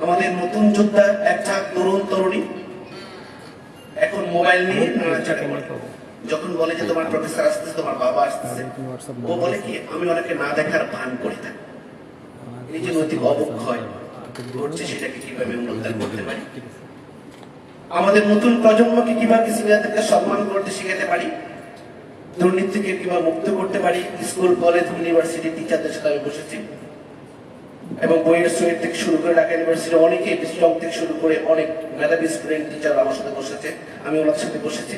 আমাদের নতুন যোদ্ধা একটা তরুণ তরুণী এখন মোবাইল নিয়ে নাড়াচাড়া করে। যখন বলে যে তোমার প্রফেসর আসতেছে, তোমার বাবা আসতেছে, ও বলে কি আমি ওনাকে না দেখার ভান করে থাকি। এই যে নৈতিক অবক্ষয় ঘটছে, সেটাকে কিভাবে উন্নয়ন করতে পারি? আমাদের নতুন প্রজন্মকে কিভাবে সিনিয়রদেরকে সম্মান করতে শেখাতে পারি? দুর্নীতি থেকে কিভাবে মুক্ত করতে পারি? স্কুল, কলেজ, ইউনিভার্সিটি টিচারদের সাথে আমি বসেছি এবং বইয়ের সৈয়দ থেকে শুরু করে ঢাকা ইউনিভার্সিটি অনেকে বিশ্বং থেকে শুরু করে অনেক মেধাবী স্টুডেন্ট টিচার আমার সাথে বসেছে, আমি ওনার সাথে বসেছি,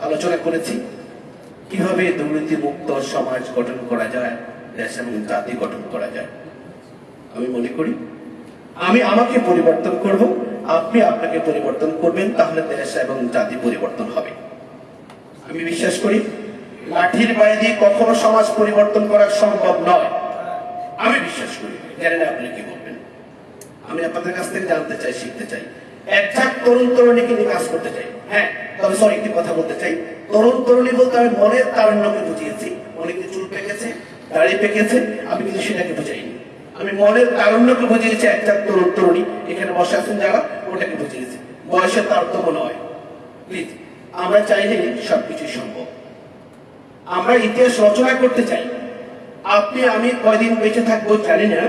আলোচনা করেছি কিভাবে দুর্নীতি মুক্ত সমাজ গঠন করা যায়, দেশ এবং জাতি গঠন করা যায়। আমি মনে করি আমি আমাকে পরিবর্তন করব, আপনি আপনাকে পরিবর্তন করবেন, তাহলে দেশ এবং জাতি পরিবর্তন হবে। আমি বিশ্বাস করি লাঠির বাড়ি দিয়ে কখনো সমাজ পরিবর্তন করা সম্ভব নয়। আমি বিশ্বাস করি, জানি না আপনি কি বলবেন। আমি আপনাদের কাছ থেকে জানতে চাই, শিখতে চাই, একজাক তরুণ তরুণীকে নিয়ে কাজ করতে চাই। হ্যাঁ, তবে সরি একটি কথা বলতে চাই, তরুণ তরুণী বলতে আমি মনের তারুণ্যকে বুঝিয়েছি। অনেকে চুল পেকেছে, দাড়ি পেকেছে, আমি কিন্তু সেটাকে বুঝাইনি। আমি মনের তারুণ্যকে বুঝিয়েছি। একজাক তরুণ তরুণী এখানে বসে আছেন যারা, ওটাকে বুঝিয়েছি। বয়সের তারতম্য নয়। প্লিজ, আমরা চাইলে সবকিছু সম্ভব। আমরা ইতিহাস রচনা করতে চাই। আপনি আমি কয়দিন বেঁচে থাকবো জানি না,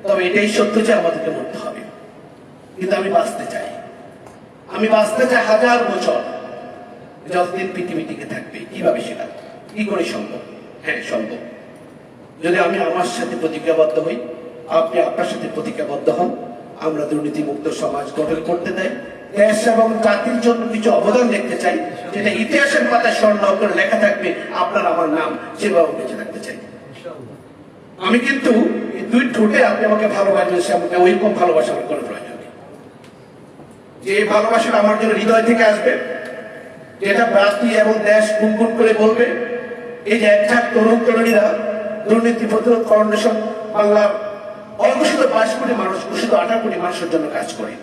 তবে এটাই সত্য যে আমাদেরকে মরতে হবে। কিন্তু আমি বাঁচতে চাই, আমি বাঁচতে চাই 1000 বছর, যতদিন পৃথিবী টিকে থাকবে। কিভাবে সেটা কি করে সম্ভব? হ্যাঁ, সম্ভব। যদি আমি আমার সাথে প্রতিজ্ঞাবদ্ধ হই, আপনি আপনার সাথে প্রতিজ্ঞাবদ্ধ হন, আমরা দুর্নীতি মুক্ত সমাজ গঠন করতে চাই, দেশ এবং জাতির জন্য কিছু অবদান দেখতে চাই, যেটা ইতিহাসের পাতায় স্বর্ণ করে লেখা থাকবে আপনার আমার নাম, সেভাবে বেঁচে থাকতে চাই। আমি কিন্তু দুই ঠোঁটে আপনি আমাকে ভালোবাসবেন, আমাকে ওইরকম ভালোবাসা আমার কোনো প্রয়োজন নেই। যে ভালোবাসাটা আমার জন্য হৃদয় থেকে আসবে, যেটা জাতি এবং দেশ গুনগুন করে বলবে, এই যে একজাক তরুণ তরুণীরা দুর্নীতি প্রতিরোধ ফাউন্ডেশন বাংলার অঘোষিত 22 কোটি মানুষ, ঘোষিত 18 কোটি মানুষের জন্য কাজ করে।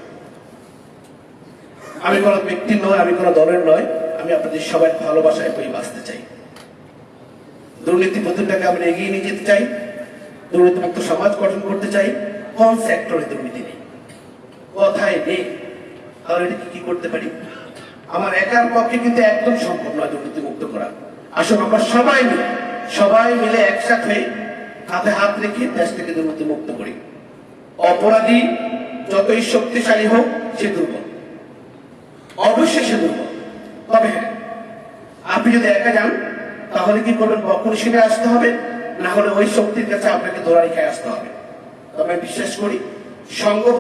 আমি কোনো ব্যক্তির নয়, আমি কোনো দলের নয়, আমি আপনাদের সবাই ভালোবাসায় বই বাঁচতে চাই। দুর্নীতি প্রতিরোধটাকে আমরা এগিয়ে নিয়ে যেতে চাই, দুর্নীতিমুক্ত সমাজ গঠন করতে চাই। কোন সেক্টরে দুর্নীতি নেই, কোথায় নেই, তাহলে এটা কি করতে পারি? আমার একার পক্ষে কিন্তু একদম সম্ভব নয় দুর্নীতি মুক্ত করা। আসলে আমরা সবাই মিলে একসাথে হাতে হাত রেখে দেশ থেকে দুর্নীতি মুক্ত করি। অপরাধী যতই শক্তিশালী হোক, সে দুর্বল, অবশ্যই সে দুর্বল। তবে হ্যাঁ, আপনি যদি একা যান তাহলে কি করবেন? কখন সেটা আসতে হবে, না হলে ওই শক্তির কাছে আপনাকে দৌড়াই খেয়ে আসতে হবে। তবে বিশ্বাস করি সঙ্গ